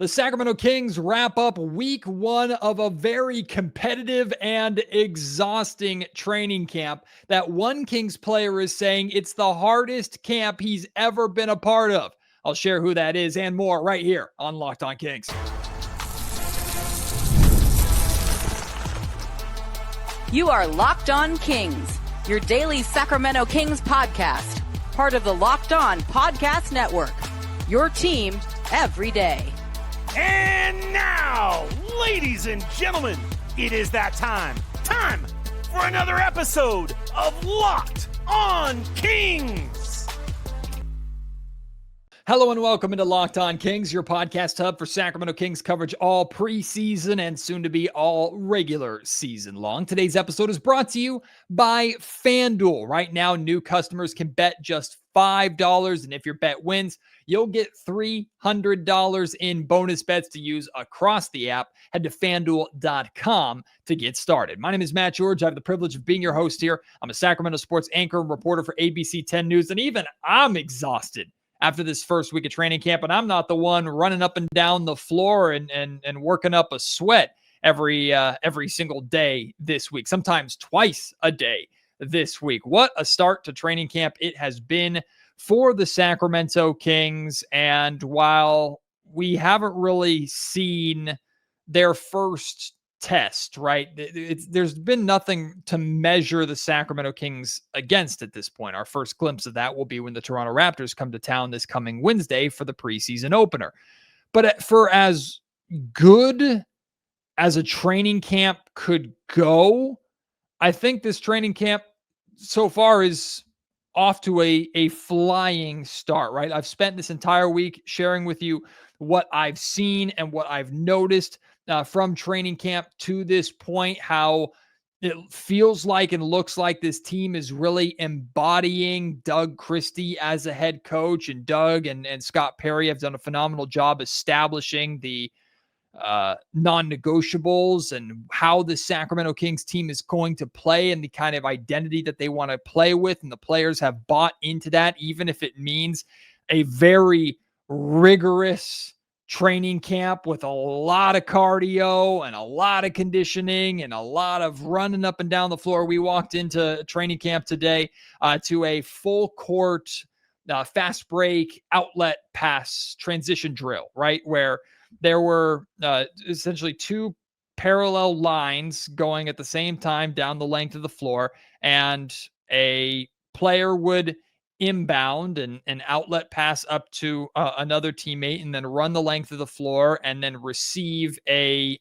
The Sacramento Kings wrap up week one of a very competitive and exhausting training camp that one Kings player is saying it's the hardest camp he's ever been a part of. I'll share who that is and more right here on Locked On Kings. You are Locked On Kings, your daily Sacramento Kings podcast, part of the Locked On Podcast Network, your team every day. And now, ladies and gentlemen, it is that time for another episode of Locked On Kings. Hello and welcome into Locked On Kings, your podcast hub for Sacramento Kings coverage all preseason and soon to be all regular season long. Today's episode is brought to you by FanDuel. Right now, new customers can bet just $5, and if your bet wins, you'll get $300 in bonus bets to use across the app. Head to FanDuel.com to get started. My name is Matt George. I have the privilege of being your host here. I'm a Sacramento sports anchor and reporter for ABC 10 News, and even I'm exhausted after this first week of training camp, and I'm not the one running up and down the floor and working up a sweat every single day this week, sometimes twice a day this week. What a start to training camp it has been for the Sacramento Kings. And while we haven't really seen their first test, right, there's been nothing to measure the Sacramento Kings against at this point. Our first glimpse of that will be when the Toronto Raptors come to town this coming Wednesday for the preseason opener. But for as good as a training camp could go, I think this training camp so far is off to a flying start, right? I've spent this entire week sharing with you what I've seen and what I've noticed from training camp to this point, how it feels like and looks like this team is really embodying Doug Christie as a head coach, and Doug and Scott Perry have done a phenomenal job establishing the non-negotiables and how the Sacramento Kings team is going to play and the kind of identity that they want to play with. And the players have bought into that, even if it means a very rigorous training camp with a lot of cardio and a lot of conditioning and a lot of running up and down the floor. We walked into training camp today to a full court fast break outlet pass transition drill, right? Where there were essentially two parallel lines going at the same time down the length of the floor, and a player would inbound and an outlet pass up to another teammate and then run the length of the floor and then receive a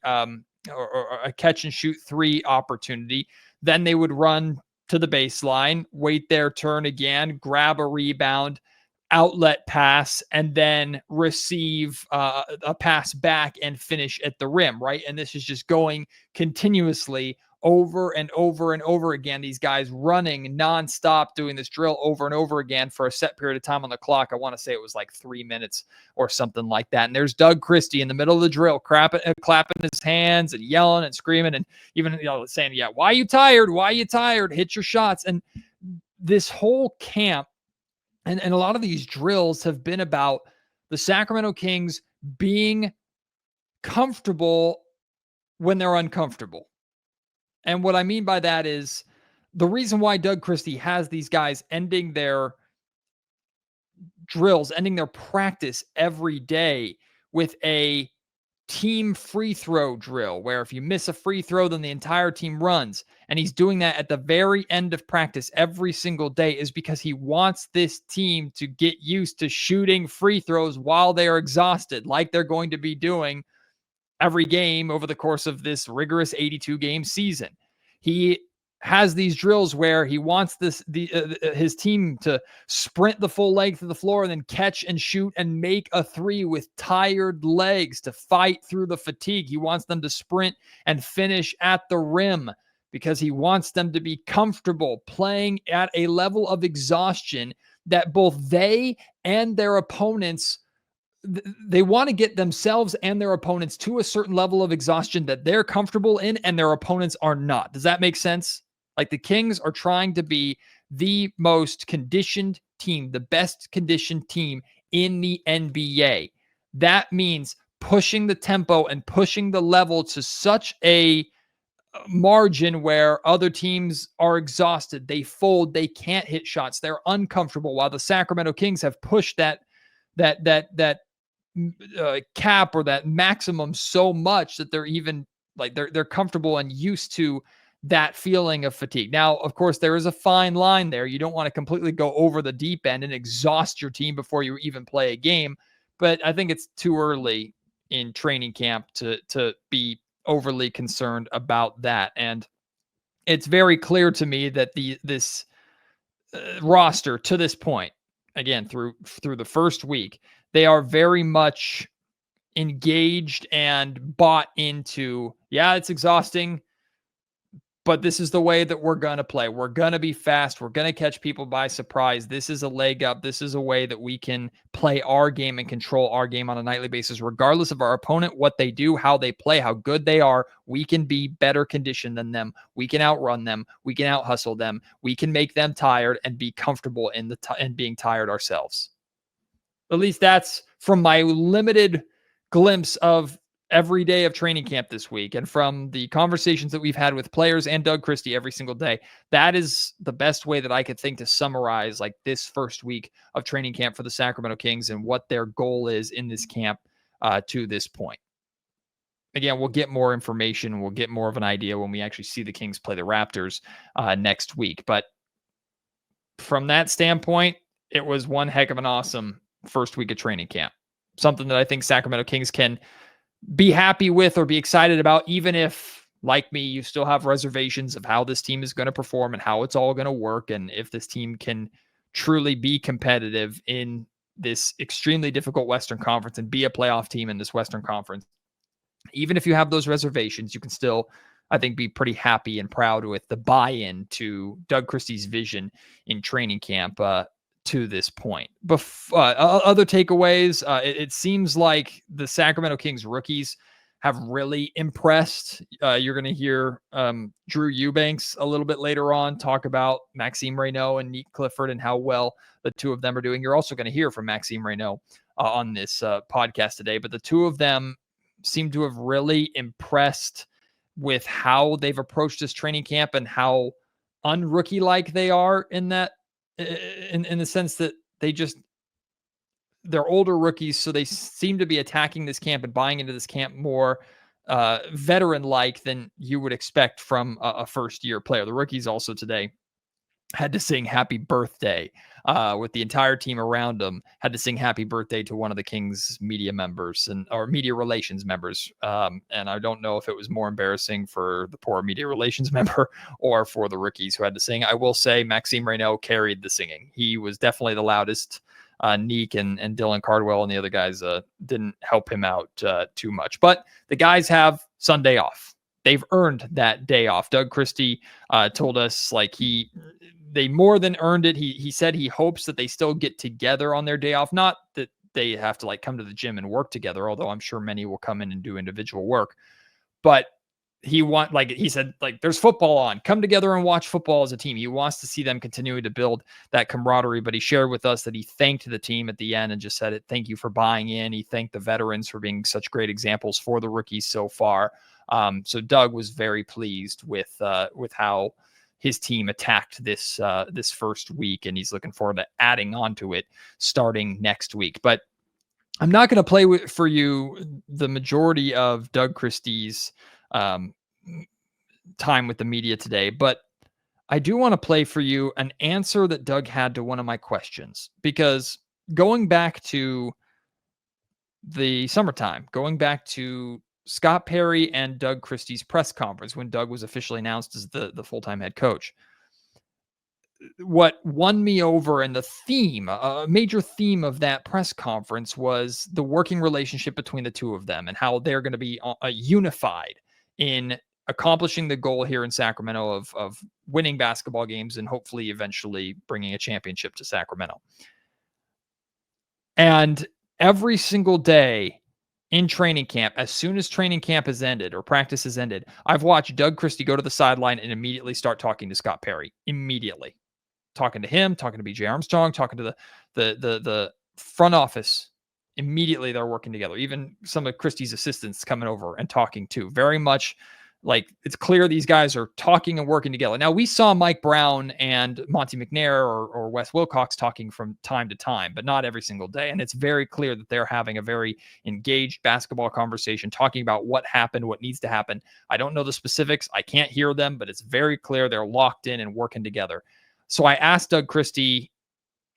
catch and shoot three opportunity. Then they would run to the baseline, wait their turn again, grab a rebound, outlet pass, and then receive a pass back and finish at the rim, right? And this is just going continuously over and over and over again. These guys running nonstop, doing this drill over and over again for a set period of time on the clock. I want to say it was like 3 minutes or something like that. And there's Doug Christie in the middle of the drill, clapping his hands and yelling and screaming and even saying, "Yeah, why are you tired? Why are you tired? Hit your shots." And this whole camp and a lot of these drills have been about the Sacramento Kings being comfortable when they're uncomfortable. And what I mean by that is the reason why Doug Christie has these guys ending their drills, ending their practice every day with a team free throw drill, where if you miss a free throw, then the entire team runs. And he's doing that at the very end of practice every single day, is because he wants this team to get used to shooting free throws while they are exhausted, like they're going to be doing every game over the course of this rigorous 82 game season. He has these drills where he wants his team to sprint the full length of the floor and then catch and shoot and make a three with tired legs to fight through the fatigue. He wants them to sprint and finish at the rim because he wants them to be comfortable playing at a level of exhaustion that both they and their opponents, they want to get themselves and their opponents to a certain level of exhaustion that they're comfortable in and their opponents are not. Does that make sense? Like, the Kings are trying to be the most conditioned team, the best conditioned team in the NBA. That means pushing the tempo and pushing the level to such a margin where other teams are exhausted. They fold. They can't hit shots. They're uncomfortable. While the Sacramento Kings have pushed that cap or that maximum so much that they're even like they're comfortable and used to that feeling of fatigue. Now, of course, there is a fine line there. You don't want to completely go over the deep end and exhaust your team before you even play a game. But I think it's too early in training camp to be overly concerned about that. And it's very clear to me that this roster to this point, again, through the first week, they are very much engaged and bought into, yeah, it's exhausting, but this is the way that we're going to play. We're going to be fast. We're going to catch people by surprise. This is a leg up. This is a way that we can play our game and control our game on a nightly basis, regardless of our opponent, what they do, how they play, how good they are. We can be better conditioned than them. We can outrun them. We can out hustle them. We can make them tired and be comfortable in being tired ourselves. At least that's from my limited glimpse of every day of training camp this week, and from the conversations that we've had with players and Doug Christie every single day. That is the best way that I could think to summarize like this first week of training camp for the Sacramento Kings and what their goal is in this camp to this point. Again, we'll get more information. We'll get more of an idea when we actually see the Kings play the Raptors next week. But from that standpoint, it was one heck of an awesome first week of training camp. Something that I think Sacramento Kings can be happy with or be excited about, even if, like me, you still have reservations of how this team is going to perform and how it's all going to work, and if this team can truly be competitive in this extremely difficult Western Conference and be a playoff team in this Western Conference. Even if you have those reservations, you can still, I think, be pretty happy and proud with the buy-in to Doug Christie's vision in training camp to this point. Other takeaways, it seems like the Sacramento Kings rookies have really impressed. You're going to hear Drew Eubanks a little bit later on talk about Maxime Raynaud and Nick Clifford and how well the two of them are doing. You're also going to hear from Maxime Raynaud on this podcast today, but the two of them seem to have really impressed with how they've approached this training camp and how unrookie-like they are in that, in the sense that they're older rookies, so they seem to be attacking this camp and buying into this camp more veteran-like than you would expect from a first-year player. The rookies also today had to sing happy birthday with the entire team around them, had to sing happy birthday to one of the Kings media members or media relations members. And I don't know if it was more embarrassing for the poor media relations member or for the rookies who had to sing. I will say Maxime Raynaud carried the singing. He was definitely the loudest. Neek and Dylan Cardwell and the other guys didn't help him out too much. But the guys have Sunday off. They've earned that day off. Doug Christie told us they more than earned it. He said he hopes that they still get together on their day off. Not that they have to come to the gym and work together, although I'm sure many will come in and do individual work. But he said, there's football on. Come together and watch football as a team. He wants to see them continuing to build that camaraderie. But he shared with us that he thanked the team at the end and just said, thank you for buying in. He thanked the veterans for being such great examples for the rookies so far. So Doug was very pleased with how his team attacked this first week, and he's looking forward to adding on to it starting next week. But I'm not going to play for you the majority of Doug Christie's time with the media today, but I do want to play for you an answer that Doug had to one of my questions, because going back to the summertime, going back to Scott Perry and Doug Christie's press conference when Doug was officially announced as the full-time head coach, what won me over and the theme, a major theme of that press conference, was the working relationship between the two of them and how they're going to be unified in accomplishing the goal here in Sacramento of winning basketball games and hopefully eventually bringing a championship to Sacramento. And every single day in training camp, as soon as training camp has ended or practice has ended, I've watched Doug Christie go to the sideline and immediately start talking to Scott Perry. Immediately. Talking to him, talking to BJ Armstrong, talking to the front office immediately they're working together. Even some of Christie's assistants coming over and talking too. Very much like it's clear these guys are talking and working together. Now, we saw Mike Brown and Monty McNair or Wes Wilcox talking from time to time, but not every single day. And it's very clear that they're having a very engaged basketball conversation, talking about what happened, what needs to happen. I don't know the specifics. I can't hear them, but it's very clear they're locked in and working together. So I asked Doug Christie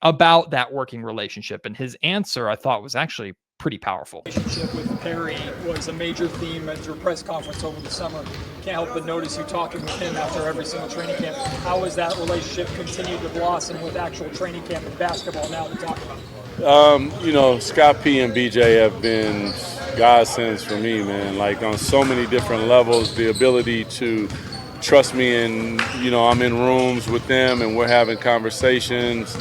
about that working relationship, and his answer I thought was actually pretty powerful. Relationship with Perry was a major theme at your press conference over the summer. Can't help but notice you talking with him after every single training camp. How has that relationship continued to blossom with actual training camp and basketball now to talk about? Scott P and BJ have been godsends for me, man. Like on so many different levels, the ability to trust me and, I'm in rooms with them and we're having conversations.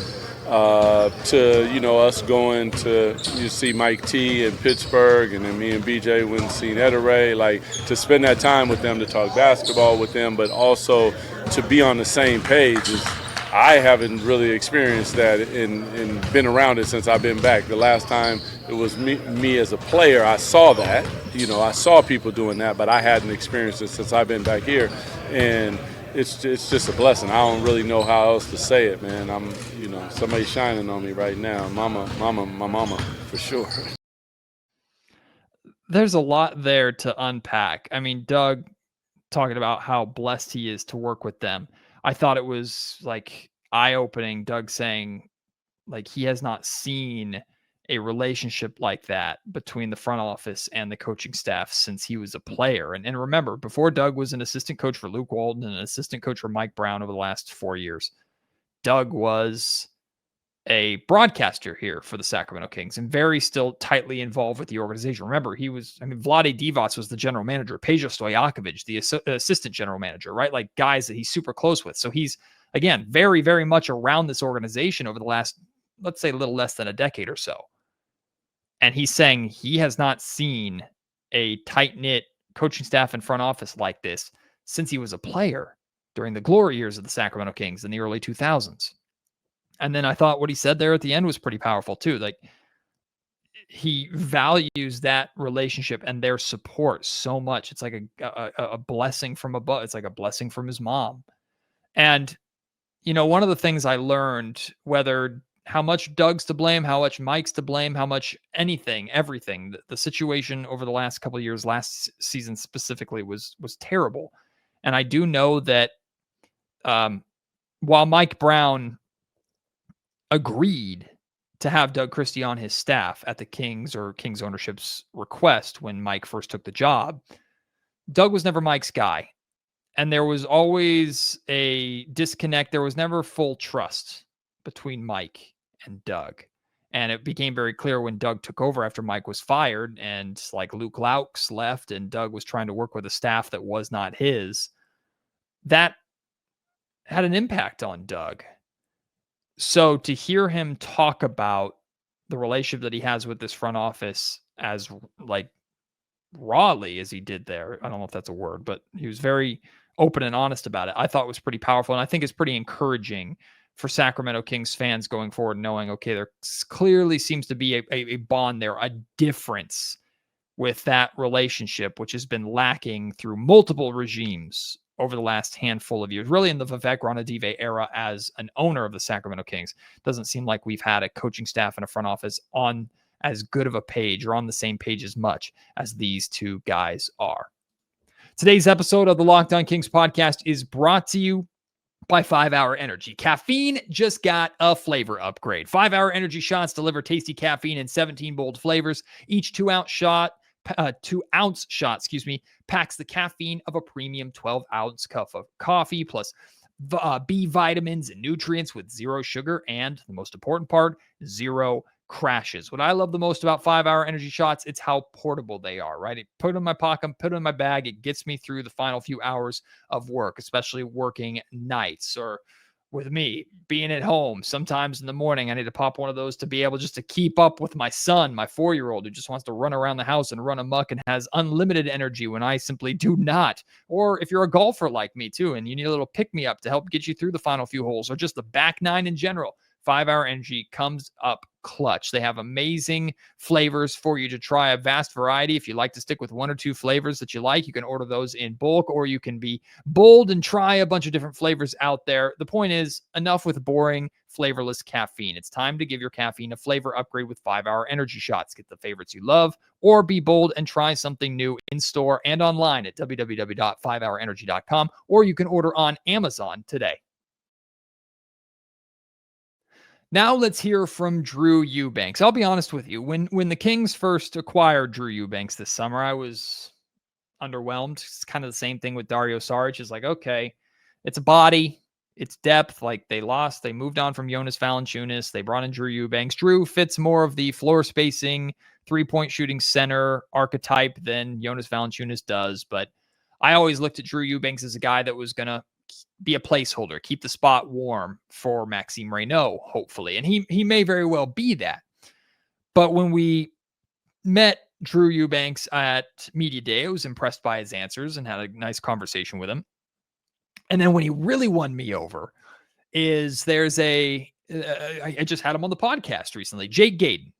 To us going to see Mike T in Pittsburgh, and then me and BJ went and seen Ray, like to spend that time with them, to talk basketball with them, but also to be on the same page. I haven't really experienced that and been around it since I've been back. The last time it was me as a player, I saw that. I saw people doing that, but I hadn't experienced it since I've been back here, and it's just a blessing. I don't really know how else to say it, man. I'm, somebody's shining on me right now. My mama, for sure. There's a lot there to unpack. I mean, Doug talking about how blessed he is to work with them. I thought it was like eye-opening, Doug saying like he has not seen a relationship like that between the front office and the coaching staff since he was a player. And remember, before Doug was an assistant coach for Luke Walton and an assistant coach for Mike Brown over the last 4 years, Doug was a broadcaster here for the Sacramento Kings and very still tightly involved with the organization. Remember, Vlade Divac was the general manager, Peja Stojakovic, the assistant general manager, right? Like guys that he's super close with. So he's, again, very, very much around this organization over the last, let's say, a little less than a decade or so. And he's saying he has not seen a tight-knit coaching staff and front office like this since he was a player during the glory years of the Sacramento Kings in the early 2000s. And then I thought what he said there at the end was pretty powerful too. Like he values that relationship and their support so much. It's like a blessing from above. It's like a blessing from his mom. And, one of the things I learned, whether how much Doug's to blame, how much Mike's to blame, how much everything, the situation over the last couple of years, last season specifically was terrible. And I do know that while Mike Brown agreed to have Doug Christie on his staff at the Kings or Kings ownership's request when Mike first took the job, Doug was never Mike's guy. And there was always a disconnect. There was never full trust between Mike and Doug. And it became very clear when Doug took over after Mike was fired and like Luke Laux left and Doug was trying to work with a staff that was not his. That had an impact on Doug. So to hear him talk about the relationship that he has with this front office as like rawly as he did there, I don't know if that's a word, but he was very open and honest about it. I thought it was pretty powerful. And I think it's pretty encouraging for Sacramento Kings fans going forward, knowing, okay, there clearly seems to be a bond there, a difference with that relationship, which has been lacking through multiple regimes over the last handful of years, really in the Vivek Ranadive era as an owner of the Sacramento Kings. Doesn't seem like we've had a coaching staff and a front office on as good of a page or on the same page as much as these two guys are. Today's episode of the Locked On Kings podcast is brought to you by 5 Hour Energy. Caffeine just got a flavor upgrade. 5 Hour Energy shots deliver tasty caffeine in 17 bold flavors. Each 2 ounce shot packs the caffeine of a premium 12-ounce cup of coffee, plus B vitamins and nutrients with zero sugar, and the most important part, zero crashes. What I love the most about 5 Hour Energy shots, it's how portable they are, right? It put it in my pocket, put it in my bag. It gets me through the final few hours of work, especially working nights or with me being at home. Sometimes in the morning, I need to pop one of those to be able just to keep up with my son, my 4-year-old, who just wants to run around the house and run amok and has unlimited energy when I simply do not. Or if you're a golfer like me too, and you need a little pick-me-up to help get you through the final few holes or just the back nine in general, 5 Hour Energy comes up clutch. They have amazing flavors for you to try, a vast variety. If you like to stick with 1 or 2 flavors that you like, you can order those in bulk, or you can be bold and try a bunch of different flavors out there. The point is, enough with boring, flavorless caffeine. It's time to give your caffeine a flavor upgrade with 5 Hour Energy shots. Get the favorites you love, or be bold and try something new in store and online at www.5hourenergy.com, or you can order on Amazon today. Now let's hear from Drew Eubanks. I'll be honest with you. When the Kings first acquired Drew Eubanks this summer, I was underwhelmed. It's kind of the same thing with Dario Saric. It's like, okay, it's a body, it's depth. Like they moved on from Jonas Valanciunas. They brought in Drew Eubanks. Drew fits more of the floor spacing, 3-point shooting center archetype than Jonas Valanciunas does. But I always looked at Drew Eubanks as a guy that was going to be a placeholder, keep the spot warm for Maxime Raynaud, hopefully. And he may very well be that. But when we met Drew Eubanks at Media Day, I was impressed by his answers and had a nice conversation with him. And then when he really won me over is I just had him on the podcast recently, Jake Gayden,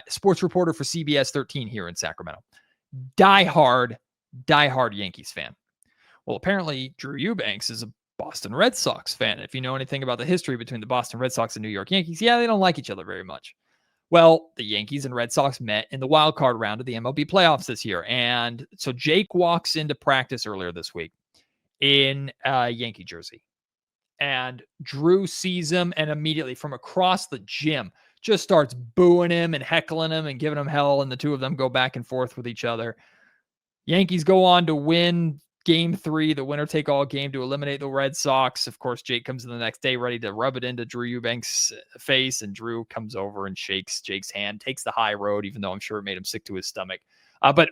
sports reporter for CBS 13 here in Sacramento. Diehard Yankees fan. Well, apparently Drew Eubanks is a Boston Red Sox fan. If you know anything about the history between the Boston Red Sox and New York Yankees, yeah, they don't like each other very much. Well, the Yankees and Red Sox met in the wild card round of the MLB playoffs this year. And so Jake walks into practice earlier this week in a Yankee jersey. And Drew sees him and immediately from across the gym just starts booing him and heckling him and giving him hell. And the two of them go back and forth with each other. Yankees go on to win Game 3, the winner-take-all game to eliminate the Red Sox. Of course, Jake comes in the next day ready to rub it into Drew Eubanks' face, and Drew comes over and shakes Jake's hand, takes the high road, even though I'm sure it made him sick to his stomach. But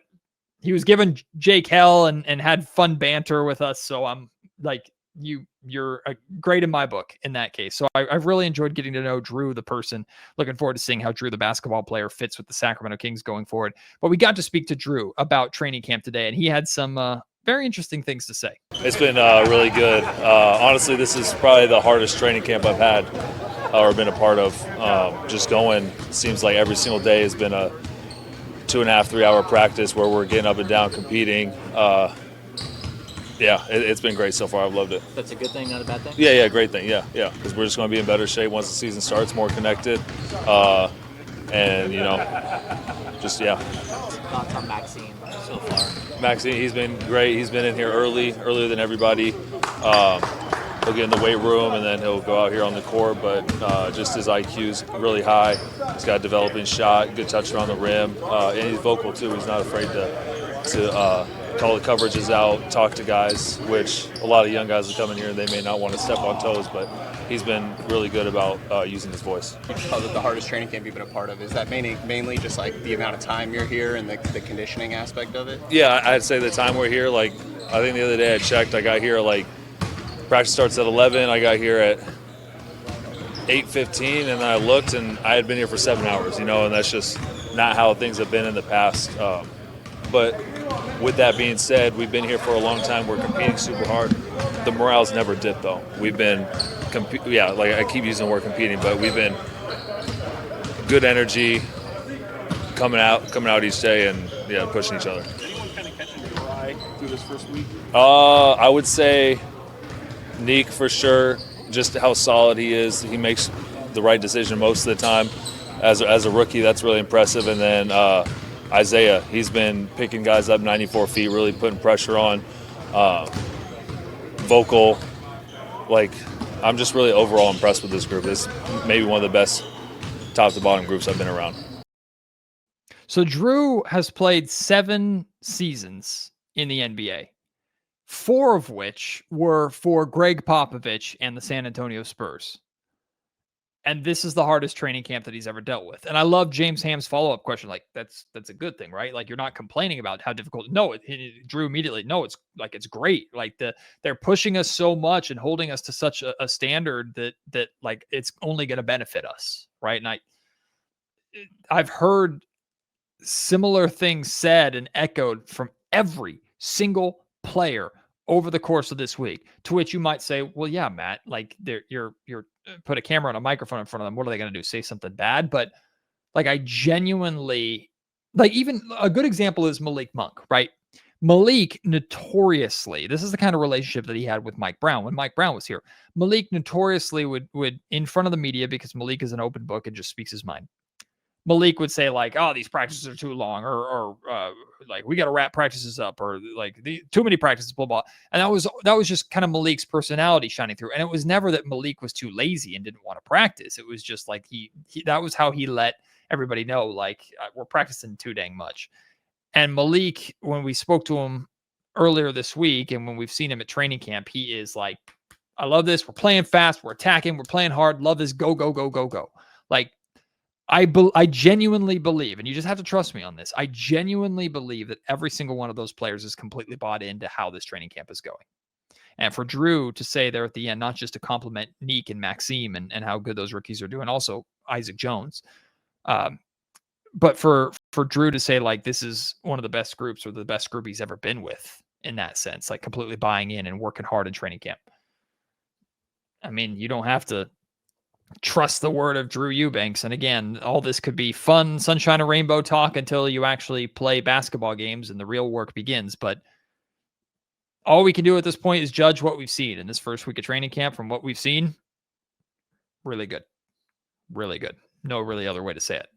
he was giving Jake hell and had fun banter with us, so I'm like, you're great in my book in that case. So I've really enjoyed getting to know Drew, the person. Looking forward to seeing how Drew, the basketball player, fits with the Sacramento Kings going forward. But we got to speak to Drew about training camp today, and he had some very interesting things to say. It's been really good. Honestly, this is probably the hardest training camp I've had or been a part of. Just going, seems like every single day has been a 2.5, 3 hour practice where we're getting up and down, competing. It's been great so far. I've loved it. That's a good thing, not a bad thing? Yeah, great thing. Yeah. Because we're just going to be in better shape once the season starts, more connected. Thoughts on Maxime so far? Maxime, he's been great. He's been in here earlier than everybody. He'll get in the weight room and then he'll go out here on the court, but just his IQ's really high. He's got a developing shot, good touch around the rim, and he's vocal too. He's not afraid to call the coverages out, talk to guys, which a lot of young guys will come in here and they may not want to step on toes, but he's been really good about using his voice. The hardest training camp you've been a part of, is that mainly just like the amount of time you're here and the conditioning aspect of it? Yeah, I'd say the time we're here, like I think the other day I checked, I got here like practice starts at 11, I got here at 8:15, and then I looked and I had been here for 7 hours, and that's just not how things have been in the past. But with that being said, we've been here for a long time. We're competing super hard. The morale's never dipped, though. We've been, like I keep using the word competing, but we've been good energy, coming out each day, and pushing each other. Anyone kind of catching your eye through this first week? I would say Neek for sure. Just how solid he is. He makes the right decision most of the time. As a rookie, that's really impressive. And then Isaiah, he's been picking guys up 94 feet, really putting pressure on. Vocal, I'm just really overall impressed with this group. It's maybe one of the best top to bottom groups I've been around. So Drew has played 7 seasons in the NBA, 4 of which were for Greg Popovich and the San Antonio Spurs. And this is the hardest training camp that he's ever dealt with. And I love James Ham's follow-up question. Like, that's a good thing, right? Like, you're not complaining about how difficult. No, Drew immediately. No, it's great. Like they're pushing us so much and holding us to such a standard that like it's only going to benefit us, right? And I've heard similar things said and echoed from every single player over the course of this week. To which you might say, well, yeah, Matt, like you're put a camera and a microphone in front of them. What are they going to do? Say something bad? But like, I genuinely, like, even a good example is Malik Monk, right? Malik notoriously, this is the kind of relationship that he had with Mike Brown when Mike Brown was here. Malik notoriously would in front of the media, because Malik is an open book and just speaks his mind. Malik would say like, oh, these practices are too long, or like, we got to wrap practices up, or like too many practices, blah, blah. And that was just kind of Malik's personality shining through. And it was never that Malik was too lazy and didn't want to practice. It was just like, he that was how he let everybody know, like, we're practicing too dang much. And Malik, when we spoke to him earlier this week, and when we've seen him at training camp, he is like, I love this. We're playing fast. We're attacking. We're playing hard. Love this. Go, go, go, go, go. Like, I genuinely believe, and you just have to trust me on this, I genuinely believe that every single one of those players is completely bought into how this training camp is going. And for Drew to say there at the end, not just to compliment Neek and Maxime and how good those rookies are doing, also Isaac Jones, but for Drew to say, like, this is one of the best groups, or the best group he's ever been with, in that sense, like completely buying in and working hard in training camp. I mean, you don't have to trust the word of Drew Eubanks. And again, all this could be fun, sunshine and rainbow talk until you actually play basketball games and the real work begins. But all we can do at this point is judge what we've seen in this first week of training camp. From what we've seen, really good. Really good. No really other way to say it.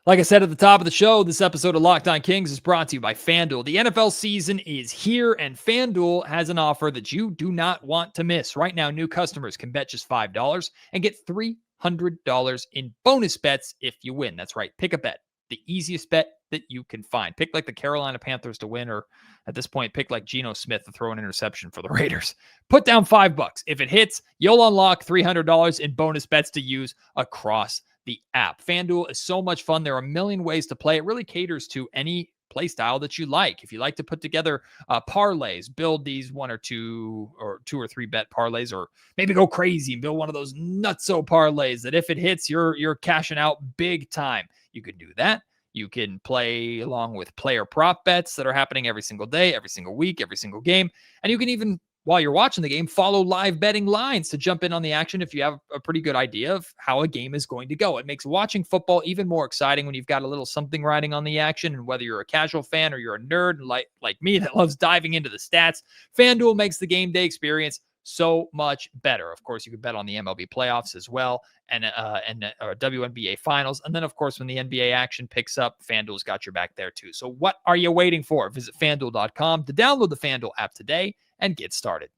Like I said at the top of the show, this episode of Locked On Kings is brought to you by FanDuel. The NFL season is here, and FanDuel has an offer that you do not want to miss. Right now, new customers can bet just $5 and get $300 in bonus bets if you win. That's right. Pick a bet. The easiest bet that you can find. Pick like the Carolina Panthers to win, or at this point, pick like Geno Smith to throw an interception for the Raiders. Put down $5. If it hits, you'll unlock $300 in bonus bets to use across the app. FanDuel is so much fun. There are a million ways to play. It really caters to any play style that you like. If you like to put together parlays, build these one or two or three bet parlays, or maybe go crazy and build one of those nutso parlays that if it hits, you're cashing out big time. You can do that. You can play along with player prop bets that are happening every single day, every single week, every single game. And you can even, while you're watching the game, follow live betting lines to jump in on the action if you have a pretty good idea of how a game is going to go. It makes watching football even more exciting when you've got a little something riding on the action. And whether you're a casual fan or you're a nerd like me that loves diving into the stats, FanDuel makes the game day experience so much better. Of course, you can bet on the MLB playoffs as well, and WNBA finals. And then, of course, when the NBA action picks up, FanDuel's got your back there too. So what are you waiting for? Visit FanDuel.com to download the FanDuel app today and get started.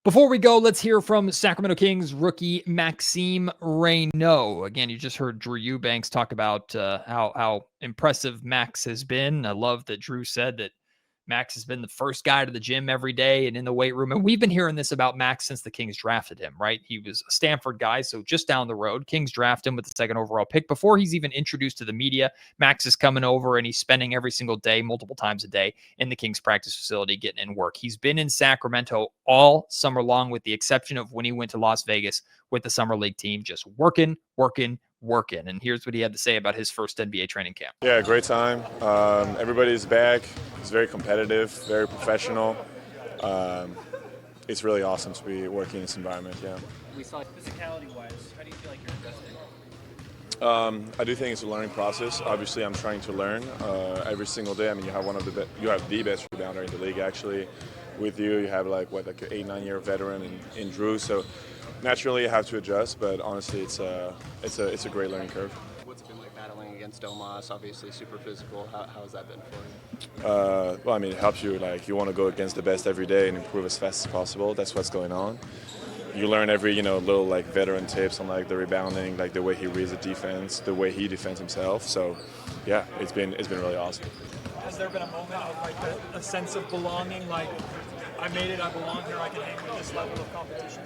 Before we go, let's hear from Sacramento Kings rookie Maxime Raynaud. Again, you just heard Drew Eubanks talk about how impressive Max has been. I love that Drew said that Max has been the first guy to the gym every day and in the weight room. And we've been hearing this about Max since the Kings drafted him, right? He was a Stanford guy, so just down the road. Kings draft him with the second overall pick. Before he's even introduced to the media, Max is coming over and he's spending every single day, multiple times a day, in the Kings practice facility getting in work. He's been in Sacramento all summer long, with the exception of when he went to Las Vegas with the Summer League team, just working. And here's what he had to say about his first NBA training camp. Yeah, great time. Everybody's back. It's very competitive, very professional. It's really awesome to be working in this environment, yeah. We saw physicality-wise, how do you feel like you're adjusting? I do think it's a learning process. Obviously, I'm trying to learn every single day. I mean, you have you have the best rebounder in the league, actually. With you, you have like an 8-9 year veteran in Drew. So naturally, you have to adjust. But honestly, it's a great learning curve. What's it been like battling against Domas? Obviously, super physical. How has that been for you? Well, I mean, it helps you. Like, you want to go against the best every day and improve as fast as possible. That's what's going on. You learn every little like veteran tips on like the rebounding, like the way he reads the defense, the way he defends himself. So yeah, it's been really awesome. Has there been a moment of like a sense of belonging, like I made it, I belong here, I can hang with this level of competition?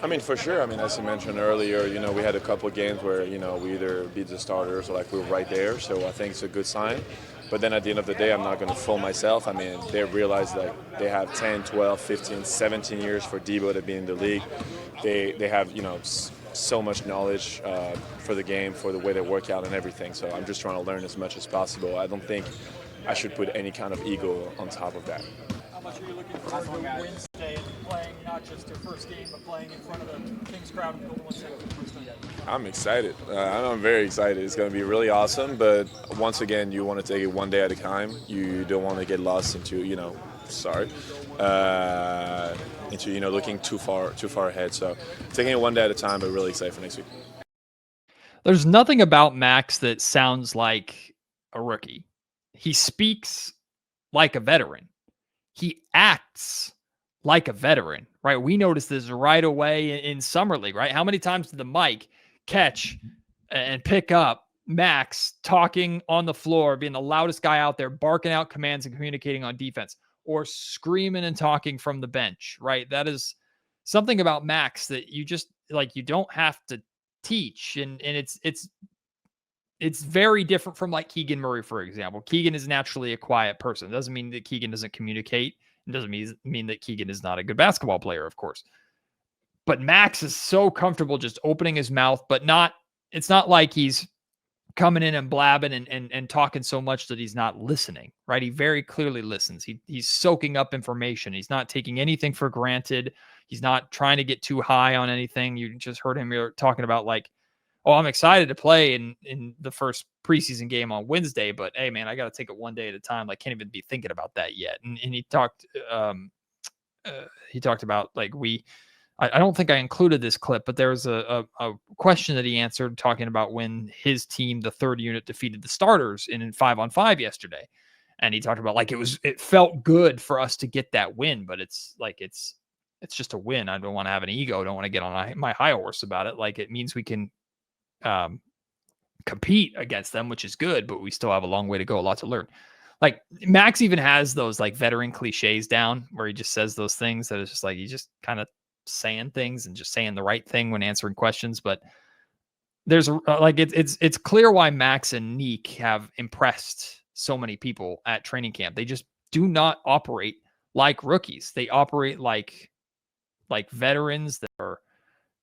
I mean, for sure. I mean, as you mentioned earlier, we had a couple of games where we either beat the starters or like we were right there. So I think it's a good sign. But then at the end of the day, I'm not going to fool myself. I mean, they realize that they have 10, 12, 15, 17 years for Debo to be in the league. They have, so much knowledge for the game, for the way they work out and everything. So I'm just trying to learn as much as possible. I don't think I should put any kind of ego on top of that. much are you looking forward to Wednesday and playing not just your first game, but playing in front of the Kings crowd in Golden Center for the first time? I'm excited. I'm very excited. It's going to be really awesome. But once again, you want to take it one day at a time. You don't want to get lost into, looking too far ahead. So taking it one day at a time, but really excited for next week. There's nothing about Max that sounds like a rookie. He speaks like a veteran. He acts like a veteran, right? We noticed this right away in Summer League, right? How many times did the mic catch and pick up Max talking on the floor, being the loudest guy out there, barking out commands and communicating on defense, or screaming and talking from the bench, right? That is something about Max that you just you don't have to teach. And it's very different from like Keegan Murray, for example. Keegan is naturally a quiet person. It doesn't mean that Keegan doesn't communicate. It doesn't mean that Keegan is not a good basketball player, of course. But Max is so comfortable just opening his mouth, but it's not like he's coming in and blabbing and talking so much that he's not listening, right? He very clearly listens. He's soaking up information. He's not taking anything for granted. He's not trying to get too high on anything. You just heard him talking about I'm excited to play in the first preseason game on Wednesday, but hey, man, I got to take it one day at a time. Can't even be thinking about that yet. And he talked about I don't think I included this clip, but there was a question that he answered talking about when his team, the third unit, defeated the starters in 5-on-5 yesterday. And he talked about it felt good for us to get that win, but it's just a win. I don't want to have an ego. I don't want to get on my high horse about it. It means we can compete against them, which is good, but we still have a long way to go, a lot to learn. Max even has those veteran cliches down where he just says those things that is just he's just kind of saying things and just saying the right thing when answering questions. But there's it's clear why Max and Neek have impressed so many people at training camp. They just do not operate like rookies. They operate like veterans that are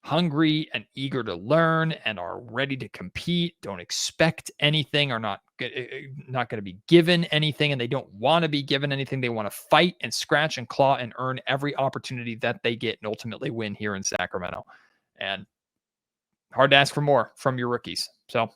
hungry and eager to learn and are ready to compete, don't expect anything, are not going to be given anything, and they don't want to be given anything. They want to fight and scratch and claw and earn every opportunity that they get and ultimately win here in Sacramento. And hard to ask for more from your rookies. So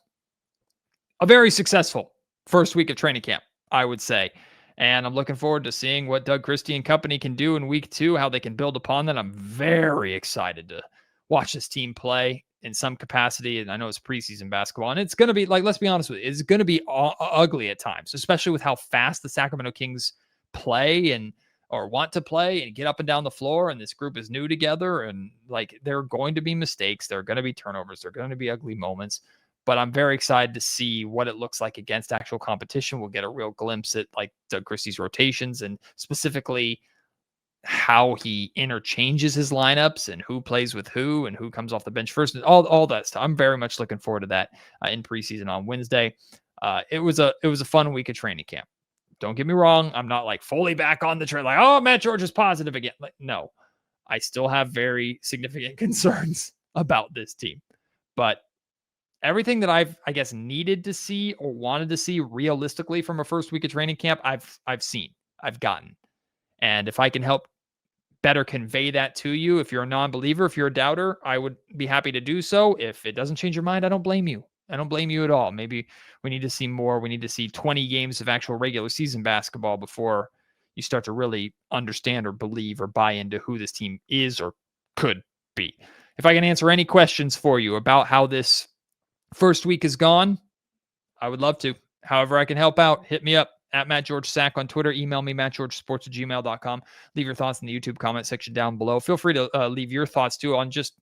a very successful first week of training camp, I would say. And I'm looking forward to seeing what Doug Christie and company can do in week 2, how they can build upon that. I'm very excited to watch this team play in some capacity. And I know it's preseason basketball, and it's going to be let's be honest with you, it's going to be ugly at times, especially with how fast the Sacramento Kings play or want to play and get up and down the floor. And this group is new together, and there are going to be mistakes. There are going to be turnovers. There are going to be ugly moments, but I'm very excited to see what it looks like against actual competition. We'll get a real glimpse at Doug Christie's rotations and specifically how he interchanges his lineups and who plays with who and who comes off the bench first and all that stuff. I'm very much looking forward to that in preseason on Wednesday. It was a fun week of training camp. Don't get me wrong. I'm not fully back on the train. Matt George is positive again. No, I still have very significant concerns about this team, but everything that I've needed to see or wanted to see realistically from a first week of training camp, I've seen, I've gotten. And if I can help better convey that to you, if you're a non-believer, if you're a doubter, I would be happy to do so. If it doesn't change your mind, I don't blame you. I don't blame you at all. Maybe we need to see more. We need to see 20 games of actual regular season basketball before you start to really understand or believe or buy into who this team is or could be. If I can answer any questions for you about how this first week has gone, I would love to. However I can help out, hit me up. At Matt George Sack on Twitter. Email me, mattgeorgesports@gmail.com. Leave your thoughts in the YouTube comment section down below. Feel free to leave your thoughts, too, on just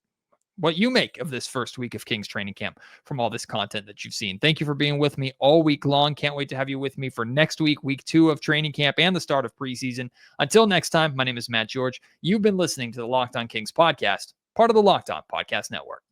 what you make of this first week of Kings training camp from all this content that you've seen. Thank you for being with me all week long. Can't wait to have you with me for next week, week 2 of training camp and the start of preseason. Until next time, my name is Matt George. You've been listening to the Locked On Kings podcast, part of the Locked On Podcast Network.